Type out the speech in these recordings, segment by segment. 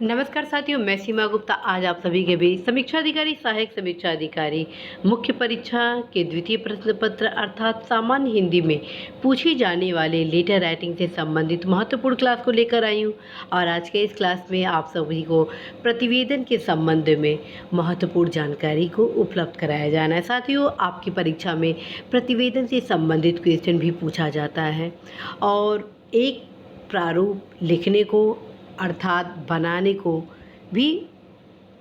नमस्कार साथियों, मैं सीमा गुप्ता आज आप सभी के बीच समीक्षा अधिकारी, सहायक समीक्षा अधिकारी मुख्य परीक्षा के द्वितीय प्रश्न पत्र अर्थात सामान्य हिंदी में पूछी जाने वाले लेटर राइटिंग से संबंधित महत्वपूर्ण क्लास को लेकर आई हूँ। और आज के इस क्लास में आप सभी को प्रतिवेदन के संबंध में महत्वपूर्ण जानकारी को उपलब्ध कराया जाना है। साथियों, आपकी परीक्षा में प्रतिवेदन से संबंधित क्वेश्चन भी पूछा जाता है और एक प्रारूप लिखने को अर्थात बनाने को भी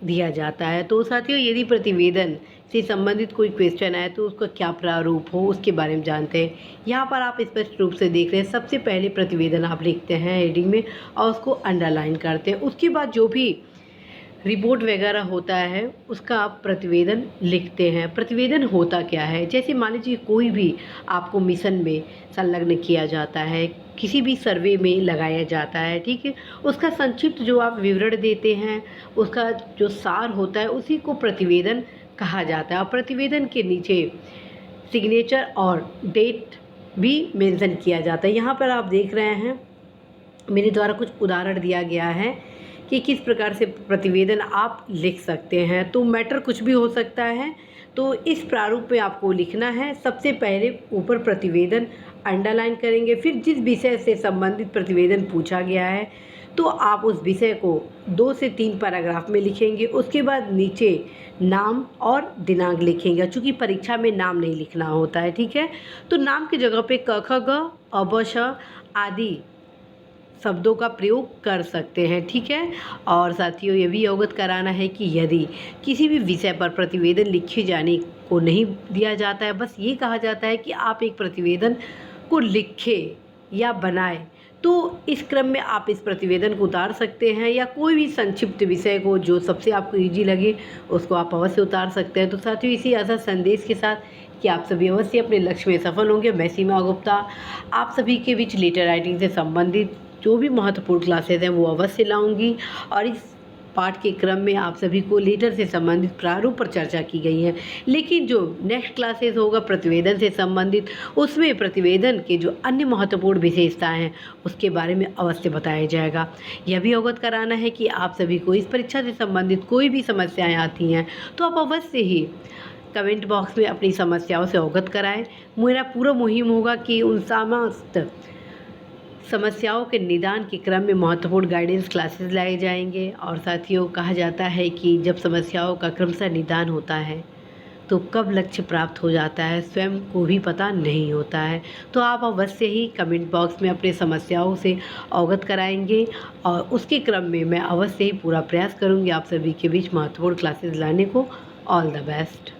दिया जाता है। तो साथियों, यदि प्रतिवेदन से संबंधित कोई क्वेश्चन आए तो उसका क्या प्रारूप हो उसके बारे में जानते हैं। यहाँ पर आप स्पष्ट रूप से देख रहे हैं, सबसे पहले प्रतिवेदन आप लिखते हैं हेडिंग में और उसको अंडरलाइन करते हैं। उसके बाद जो भी रिपोर्ट वगैरह होता है उसका आप प्रतिवेदन लिखते हैं। प्रतिवेदन होता क्या है, जैसे मान लीजिए कोई भी आपको मिशन में संलग्न किया जाता है, किसी भी सर्वे में लगाया जाता है, ठीक है, उसका संक्षिप्त जो आप विवरण देते हैं, उसका जो सार होता है उसी को प्रतिवेदन कहा जाता है। और प्रतिवेदन के नीचे सिग्नेचर और डेट भी मेंशन किया जाता है। यहाँ पर आप देख रहे हैं मेरे द्वारा कुछ उदाहरण दिया गया है कि किस प्रकार से प्रतिवेदन आप लिख सकते हैं। तो मैटर कुछ भी हो सकता है, तो इस प्रारूप में आपको लिखना है। सबसे पहले ऊपर प्रतिवेदन अंडरलाइन करेंगे, फिर जिस विषय से संबंधित प्रतिवेदन पूछा गया है तो आप उस विषय को 2 से 3 पैराग्राफ में लिखेंगे। उसके बाद नीचे नाम और दिनांक लिखेंगे, चूँकि परीक्षा में नाम नहीं लिखना होता है, ठीक है। तो नाम की जगह पे क ख ग अ ब श आदि शब्दों का प्रयोग कर सकते हैं, ठीक है। और साथियों, ये भी अवगत कराना है कि यदि किसी भी विषय पर प्रतिवेदन लिखे जाने को नहीं दिया जाता है, बस ये कहा जाता है कि आप एक प्रतिवेदन को लिखें या बनाएं, तो इस क्रम में आप इस प्रतिवेदन को उतार सकते हैं या कोई भी संक्षिप्त विषय को जो सबसे आपको ईजी लगे उसको आप अवश्य उतार सकते हैं। तो साथियों, इसी आशा संदेश के साथ कि आप सभी अवश्य अपने लक्ष्य में सफल होंगे, मैं सीमा गुप्ता आप सभी के बीच लेटर राइटिंग से संबंधित जो भी महत्वपूर्ण क्लासेस हैं वो अवश्य लाऊंगी। और इस पाठ के क्रम में आप सभी को लेटर से संबंधित प्रारूप पर चर्चा की गई है, लेकिन जो नेक्स्ट क्लासेस होगा प्रतिवेदन से संबंधित, उसमें प्रतिवेदन के जो अन्य महत्वपूर्ण विशेषताएं हैं उसके बारे में अवश्य बताया जाएगा। यह भी अवगत कराना है कि आप सभी को इस परीक्षा से संबंधित कोई भी समस्याएं आती हैं तो आप अवश्य ही कमेंट बॉक्स में अपनी समस्याओं से अवगत कराएं। मेरा पूरा मुहिम होगा कि उन समस्त समस्याओं के निदान के क्रम में महत्वपूर्ण गाइडेंस क्लासेस लाए जाएंगे। और साथियों, कहा जाता है कि जब समस्याओं का क्रमशः निदान होता है तो कब लक्ष्य प्राप्त हो जाता है स्वयं को भी पता नहीं होता है। तो आप अवश्य ही कमेंट बॉक्स में अपनी समस्याओं से अवगत कराएंगे और उसके क्रम में मैं अवश्य ही पूरा प्रयास करूंगी आप सभी के बीच महत्वपूर्ण क्लासेस लाने को। All the best.